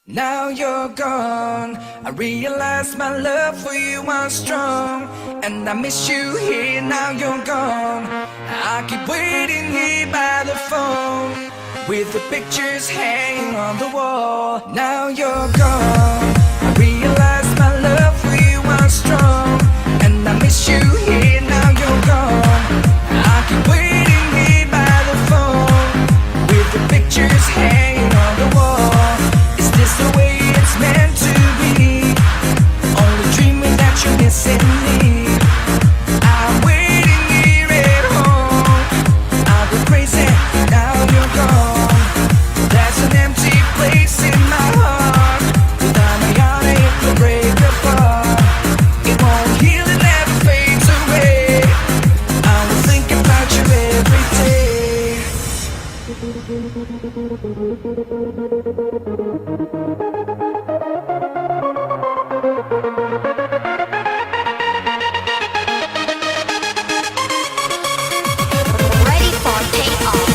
Now you're gone, I realize my love for you was strong, and I miss you here. Now you're gone, I keep waiting here by the phone, with the pictures hanging on the wall. Now you're gone, I realize my love for you was strong, and I miss you here. Now you're gone, I keep waiting here by the phone, with the pictures hanging on the wall. Is this the way it's meant to be? Only dreaming that you're missing me. I'm waiting here at home, I'll go crazy, now you're gone. There's an empty place in my heart, without my heart it will break apart. It won't heal, it never fades away. I will think about you every day. Ready for takeoff.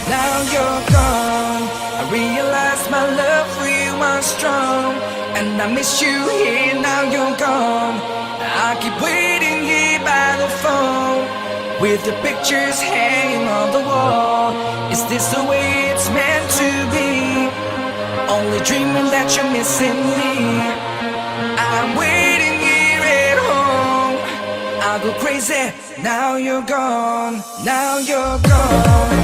Now you're gone, I realize my love for you was strong, and I miss you here. Now you're gone, I keep waiting here by the phone, with the pictures hanging on the wall. Is this the way it's meant to be? Only dreaming that you're missing me. I'm waiting here at home, I'll go crazy. Now you're gone, now you're gone.